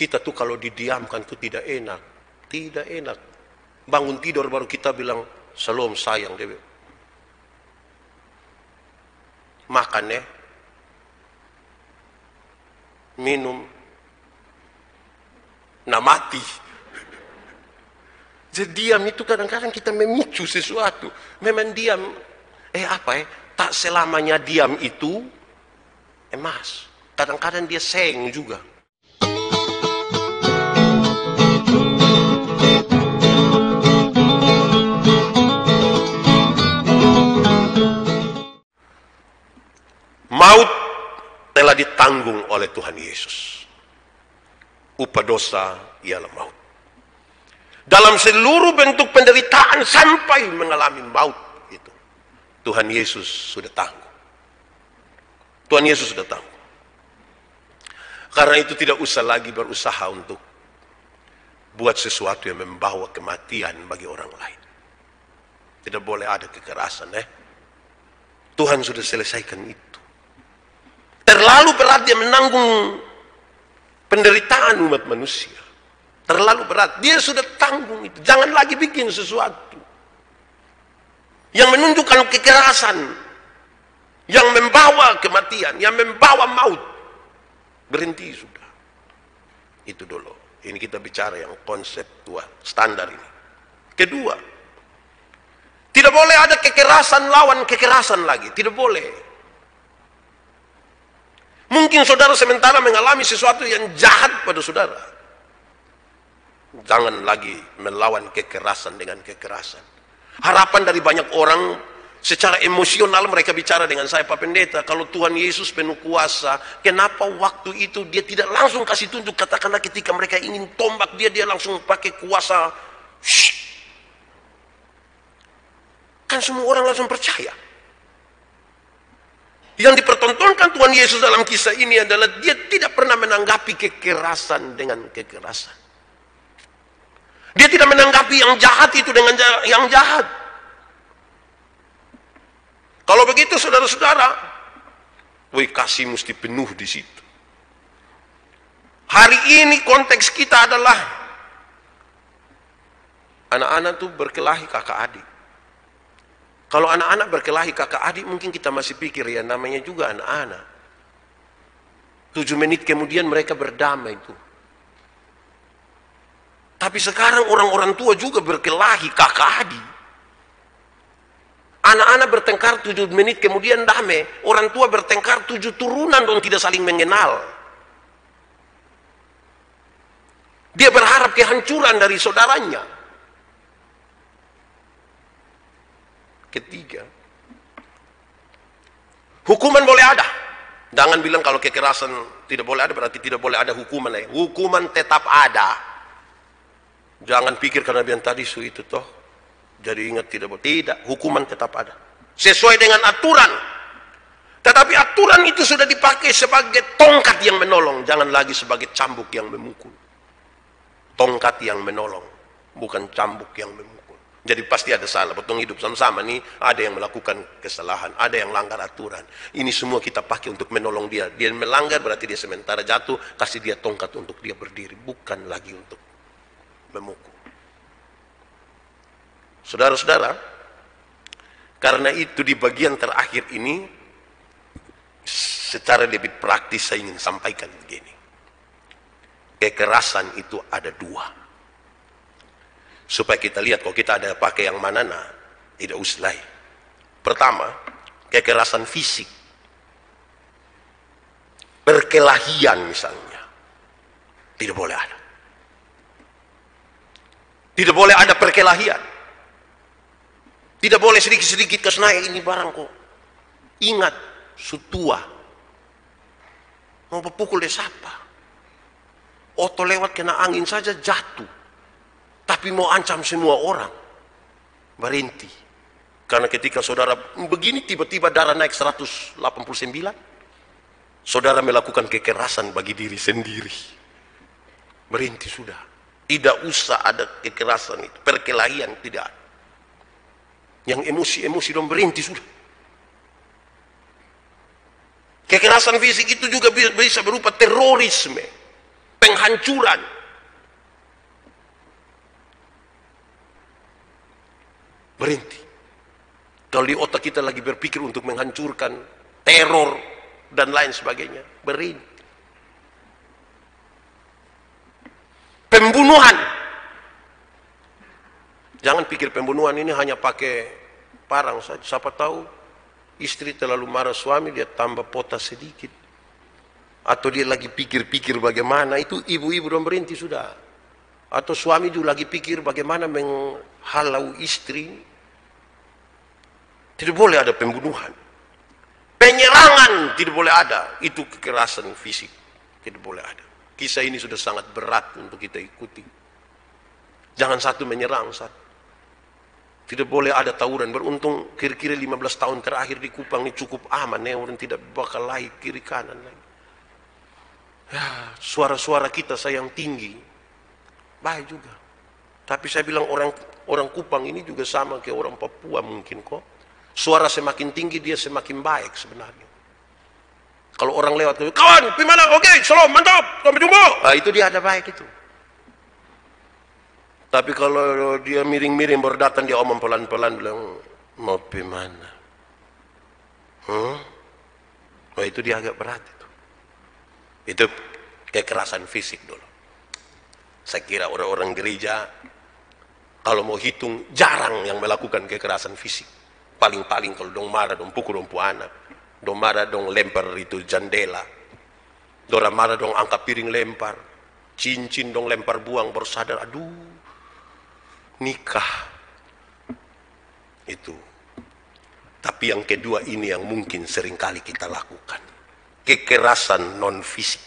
Kita tuh kalau didiamkan tuh tidak enak. Tidak enak. Bangun tidur baru kita bilang, "Salam sayang." Dia bilang, makan ya, minum, nah mati. Jadi diam itu kadang-kadang kita memicu sesuatu. Memang diam, tak selamanya diam itu emas. Kadang-kadang dia seng juga. Maut telah ditanggung oleh Tuhan Yesus. Upah dosa ialah maut. Dalam seluruh bentuk penderitaan sampai mengalami maut itu, Tuhan Yesus sudah tanggung. Tuhan Yesus sudah tanggung. Karena itu tidak usah lagi berusaha untuk buat sesuatu yang membawa kematian bagi orang lain. Tidak boleh ada kekerasan. Tuhan sudah selesaikan itu. Terlalu berat dia menanggung penderitaan umat manusia. Terlalu berat. Dia sudah tanggung itu. Jangan lagi bikin sesuatu yang menunjukkan kekerasan, yang membawa kematian, yang membawa maut. Berhenti sudah. Itu dulu. Ini kita bicara yang konseptual, standar ini. Kedua, tidak boleh ada kekerasan lawan kekerasan lagi. Tidak boleh. Mungkin saudara sementara mengalami sesuatu yang jahat pada saudara. Jangan lagi melawan kekerasan dengan kekerasan. Harapan dari banyak orang, secara emosional mereka bicara dengan saya, "Pak Pendeta, kalau Tuhan Yesus penuh kuasa, kenapa waktu itu dia tidak langsung kasih tunjuk?" Katakanlah ketika mereka ingin tombak dia langsung pakai kuasa. Kan semua orang langsung percaya. Yang dipertontonkan Tuhan Yesus dalam kisah ini adalah dia tidak pernah menanggapi kekerasan dengan kekerasan. Dia tidak menanggapi yang jahat itu dengan yang jahat. Kalau begitu saudara-saudara, kasih mesti penuh di situ. Hari ini konteks kita adalah anak-anak tuh berkelahi kakak adik. Kalau anak-anak berkelahi kakak adik mungkin kita masih pikir ya namanya juga anak-anak. 7 menit kemudian mereka berdamai tuh. Tapi sekarang orang-orang tua juga berkelahi kakak adik. Anak-anak bertengkar 7 menit kemudian damai. Orang tua bertengkar 7 turunan dan tidak saling mengenal. Dia berharap kehancuran dari saudaranya. Ketiga, hukuman boleh ada. Jangan bilang kalau kekerasan tidak boleh ada berarti tidak boleh ada hukuman. Hukuman tetap ada. Jangan pikir karena yang tadi itu toh jadi ingat tidak boleh. Tidak, hukuman tetap ada sesuai dengan aturan. Tetapi aturan itu sudah dipakai sebagai tongkat yang menolong, jangan lagi sebagai cambuk yang memukul. Tongkat yang menolong, bukan cambuk yang memukul. Jadi pasti ada salah, potong hidup sama-sama nih, ada yang melakukan kesalahan, ada yang langgar aturan. Ini semua kita pakai untuk menolong dia. Dia melanggar berarti dia sementara jatuh, kasih dia tongkat untuk dia berdiri, bukan lagi untuk memukul. Saudara-saudara, karena itu di bagian terakhir ini secara lebih praktis saya ingin sampaikan begini. Kekerasan itu ada 2. Supaya kita lihat kalau kita ada pakai yang mana, tidak uslah. Pertama, kekerasan fisik. Perkelahian misalnya. Tidak boleh ada. Tidak boleh ada perkelahian. Tidak boleh sedikit-sedikit kesenai ini barang kok. Ingat, sutua. Mau pukul dia siapa? Oto lewat kena angin saja jatuh. Tapi mau ancam semua orang. Berhenti. Karena ketika saudara begini tiba-tiba darah naik 189. Saudara melakukan kekerasan bagi diri sendiri. Berhenti sudah. Tidak usah ada kekerasan itu. Perkelahian tidak ada. Yang emosi-emosi dong berhenti sudah. Kekerasan fisik itu juga bisa berupa terorisme. penghancuran. Berhenti. Kalau di otak kita lagi berpikir untuk menghancurkan, teror, dan lain sebagainya, berhenti. Pembunuhan. Jangan pikir pembunuhan ini hanya pakai parang saja. Siapa tahu istri terlalu marah suami, dia tambah potas sedikit. Atau dia lagi pikir-pikir bagaimana, itu ibu-ibu dong berhenti sudah. Atau suami juga lagi pikir bagaimana menghalau istri. Tidak boleh ada pembunuhan. Penyerangan tidak boleh ada. Itu kekerasan fisik. Tidak boleh ada. Kisah ini sudah sangat berat untuk kita ikuti. Jangan satu menyerang satu. Tidak boleh ada tawuran. Beruntung kira-kira 15 tahun terakhir di Kupang ini cukup aman. Orang tidak bakal lari kiri kanan lagi. Ya, suara-suara kita sayang tinggi. Baik juga. Tapi saya bilang orang Kupang ini juga sama kayak orang Papua mungkin kok. Suara semakin tinggi dia semakin baik sebenarnya. Kalau orang lewat, kawan, gimana? Oke, shalom, mantap, sampai jumpa. Nah, itu dia ada baik itu. Tapi kalau dia miring-miring baru datang, dia omong pelan-pelan bilang, mau gimana? Oh, itu dia agak berat itu. Itu kekerasan fisik dulu. Saya kira orang-orang gereja kalau mau hitung jarang yang melakukan kekerasan fisik. Paling-paling kalau dong marah dong pukul dong anak, dong marah dong lempar itu jendela, dong marah dong angkat piring lempar, cincin dong lempar buang baru sadar, aduh nikah itu. Tapi yang kedua ini yang mungkin seringkali kita lakukan, kekerasan non fisik.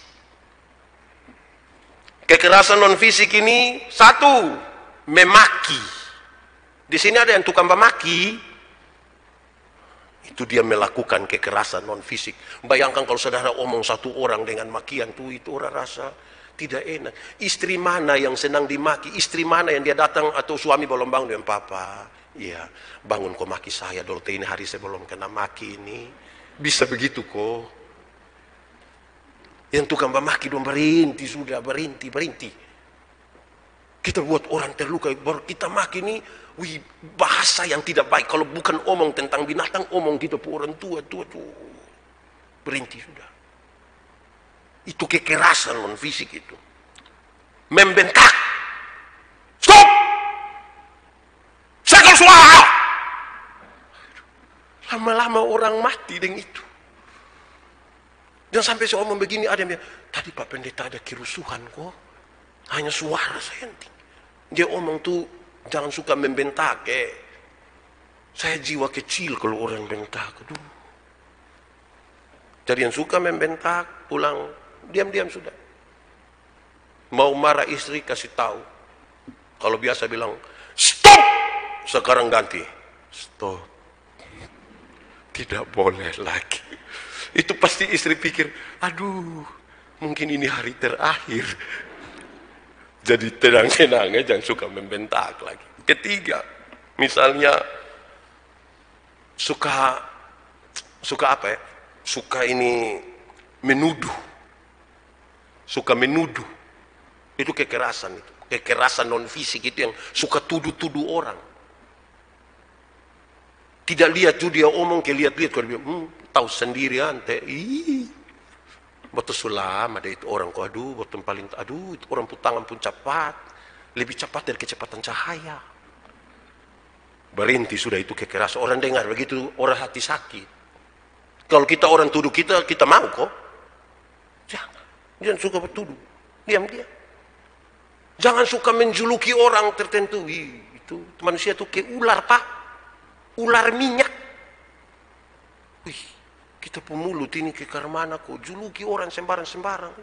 Kekerasan non fisik ini satu, memaki. Di sini ada yang tukang memaki. Itu dia melakukan kekerasan non fisik. Bayangkan kalau saudara omong satu orang dengan makian tuh, itu orang rasa tidak enak. Istri mana yang senang dimaki? Istri mana yang dia datang atau suami belum bangun dengan papa? Iya, bangun kok maki saya dulu. Ini hari saya belum kena maki ini. Bisa begitu kok. Yang tukang memaki dong berhenti sudah, berhenti. Kita buat orang terluka, baru kita maki ini, bahasa yang tidak baik. Kalau bukan omong tentang binatang, omong kita pun orang tua tuh. Berhenti sudah. Itu kekerasan non fisik itu. Membentak. Stop! Segala suara! Lama-lama orang mati dengan itu. Dan sampai saya omong begini, ada yang bilang, tadi Pak Pendeta ada kerusuhan kok. Hanya suara saya nanti. Dia omong tuh jangan suka membentak. Saya jiwa kecil kalau orang bentak. Aduh. Jadi yang suka membentak pulang diam-diam sudah. Mau marah istri kasih tahu. Kalau biasa bilang stop, sekarang ganti stop. Tidak boleh lagi. Itu pasti istri pikir, aduh, mungkin ini hari terakhir. Jadi tenang-tenang, jangan suka membentak lagi. Ketiga, misalnya suka apa ya? Suka ini menuduh. Suka menuduh. Itu kekerasan itu. Kekerasan non fisik itu yang suka tuduh-tuduh orang. Tidak lihat tuh dia omong, lihat-lihat kalau dia tahu sendiri ante. Betul sulam ada itu orang kok, aduh betul paling aduh itu orang pun tangan pun cepat, lebih cepat dari kecepatan cahaya. Berhenti sudah itu kekerasan. Orang dengar begitu orang hati sakit. Kalau kita orang tuduh kita mau kok. Jangan suka bertuduh, diam-diam. Jangan suka menjuluki orang tertentu. Itu manusia itu kayak ular pak, ular minyak. Kita pemulut ini ke mana kok juluki orang sembarang-sembarang.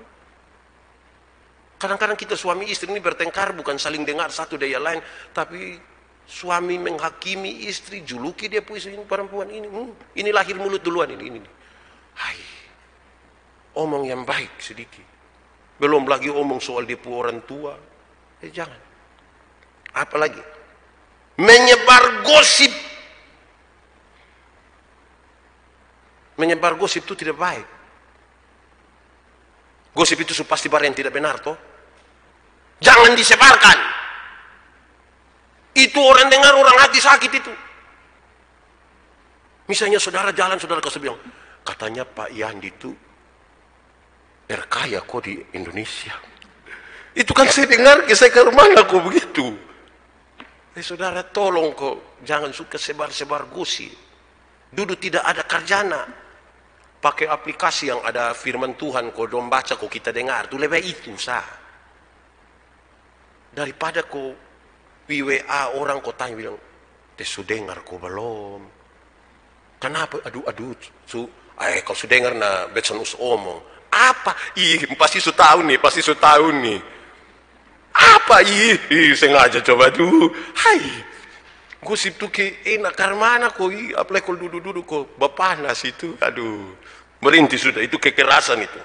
Kadang-kadang kita suami istri ini bertengkar bukan saling dengar satu daya lain, tapi suami menghakimi istri, juluki dia puisi perempuan ini. Ini lahir mulut duluan ini. Hai. Omong yang baik sedikit. Belum lagi omong soal dia orang tua. Jangan. Apalagi menyebar gosip. Menyebar gosip itu tidak baik. Gosip itu pasti barang yang tidak benar toh. Jangan disebarkan. Itu orang dengar, orang hati sakit itu. Misalnya saudara jalan, saudara kasih bilang, katanya Pak Yandi itu terkaya kok di Indonesia. Itu kan saya dengar, saya ke mana kok begitu. Saudara tolong kok, jangan suka sebar-sebar gosip. Duduk tidak ada karjana. Pakai aplikasi yang ada firman Tuhan, kok dong baca, kok kita dengar. Itu lebih itu sah. Daripada kok WA orang kok tanya bilang, sudah dengar kok belum? Kenapa? Aduh, kalau sudah dengar na besan us omong. Apa? Pasti su tahu nih, Apa? Sengaja coba tuh. Hai. Gosip tuh ke enak karena kok apalagi kalau duduk-duduk kok bapanas itu. Aduh. Merintih sudah, itu kekerasan itu.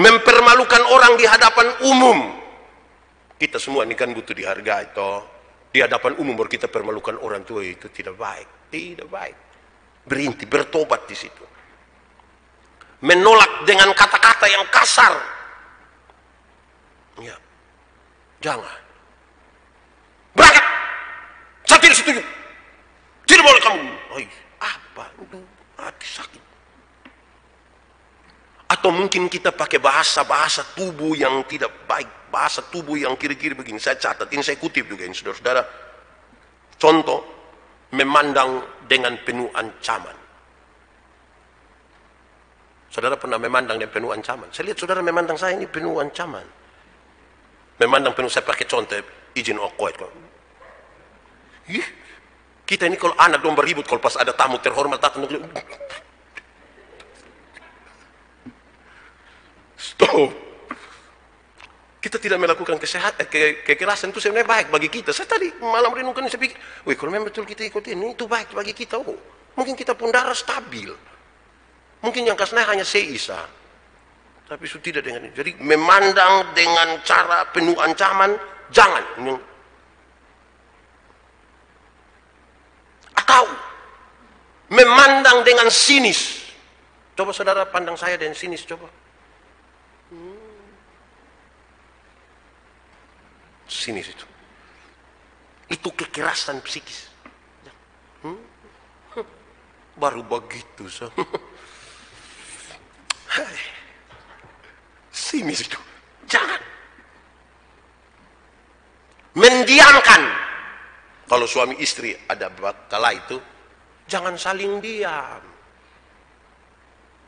Mempermalukan orang di hadapan umum. Kita semua ini kan butuh dihargai toh. Di hadapan umum baru kita permalukan orang tua, itu tidak baik. Tidak baik. Berhenti, bertobat di situ. Menolak dengan kata-kata yang kasar. Ya. Jangan. Berangkat. Saya tidak setuju. Tidak boleh kamu. Apa? Hati sakit. Atau mungkin kita pakai bahasa-bahasa tubuh yang tidak baik. Bahasa tubuh yang kiri-kiri begini. Saya catat, ini saya kutip juga ini saudara-saudara. Contoh, memandang dengan penuh ancaman. Saudara pernah memandang dengan penuh ancaman? Saya lihat saudara memandang saya ini penuh ancaman. Memandang penuh, saya pakai contoh, izin okoet. Kita ini kalau anak dong beribut, kalau pas ada tamu terhormat datang, stop. Kita tidak melakukan kekerasan, itu sebenarnya baik bagi kita. Saya tadi malam renungkan, saya pikir, kalau memang betul kita ikutin ini, itu baik bagi kita. Mungkin kita pun darah stabil. Mungkin yang kasih hanya seisa. Tapi itu tidak dengan ini. Jadi memandang dengan cara penuh ancaman, jangan. Atau memandang dengan sinis. Coba saudara pandang saya dengan sinis, coba. Sinis itu. Itu kekerasan psikis. Baru begitu. Sinis itu. Jangan. Mendiamkan. Kalau suami istri ada kala itu, jangan saling diam.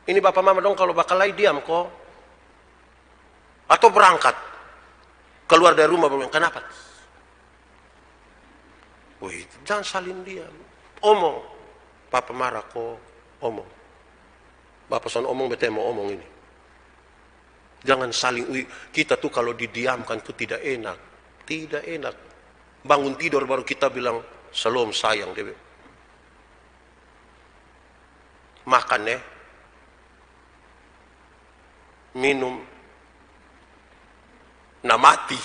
Ini bapak mama dong kalau bakalai diam kok. Atau berangkat. Keluar dari rumah, kenapa? Jangan saling diam. Omong. Papa marah kok, omong. Bapak son omong, bete mau omong ini. Jangan saling, kita tuh kalau didiamkan tuh tidak enak. Tidak enak. Bangun tidur baru kita bilang, salam sayang. Dia bilang. Makan ya. Minum. Mati.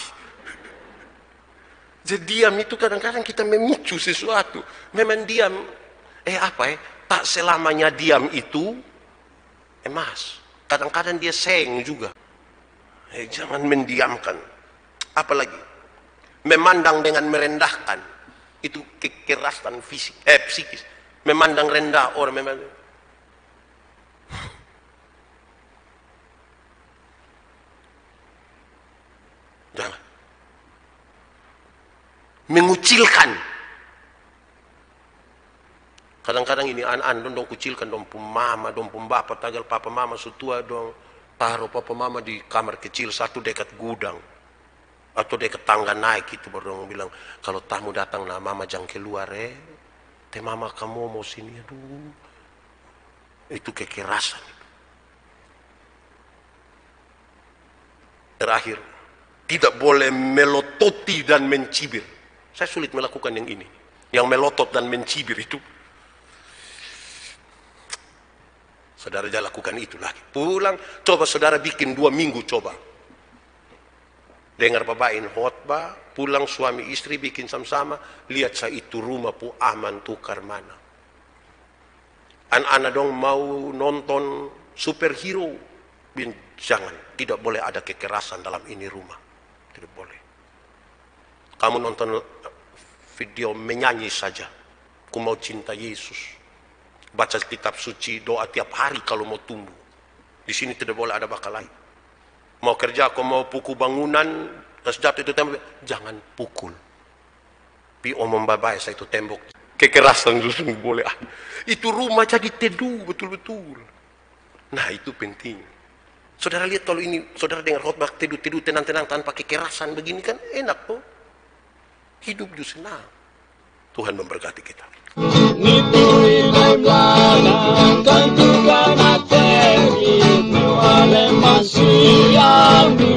Jadi diam itu kadang-kadang kita memicu sesuatu. Memang diam, tak selamanya diam itu emas. Kadang-kadang dia seng juga. Jangan mendiamkan. Apalagi memandang dengan merendahkan. Itu kekerasan psikis. Memandang rendah orang, memandang. Jangan. Mengucilkan. Kadang-kadang ini anak-anak dong kucilkan dong pun mama, dong pun bapak, tagal papa mama sutua dong taruh papa mama di kamar kecil satu dekat gudang atau dekat tangga naik itu baru dong bilang kalau tamu datang nah mama jangan keluar teh mama kamu mau sini aduh. Itu kekerasan. Terakhir, tidak boleh melototi dan mencibir. Saya sulit melakukan yang ini. Yang melotot dan mencibir itu. Saudara jangan lakukan itu lagi. Pulang, coba saudara bikin 2 minggu coba. Dengar babain khotbah, pulang suami istri bikin sama-sama. Lihat saya itu rumah pu aman tukar mana. Anak-anak dong mau nonton superhero. Jangan, tidak boleh ada kekerasan dalam ini rumah. Tidak boleh. Kamu nonton video menyanyi saja. Ku mau cinta Yesus. Baca kitab suci, doa tiap hari kalau mau tumbuh. Di sini tidak boleh ada bakal lain. Mau kerja, kau mau pukul bangunan, jatuh itu tembok, jangan pukul. Pi omong babai saya itu tembok. Kekerasan itu boleh. Itu rumah jadi teduh betul-betul. Nah itu penting. Saudara lihat kalau ini, saudara dengar khotbah teduh-teduh tenang-tenang tanpa kekerasan begini kan enak tuh. Hidup itu senang. Tuhan memberkati kita. Materi, nu ale masih yang di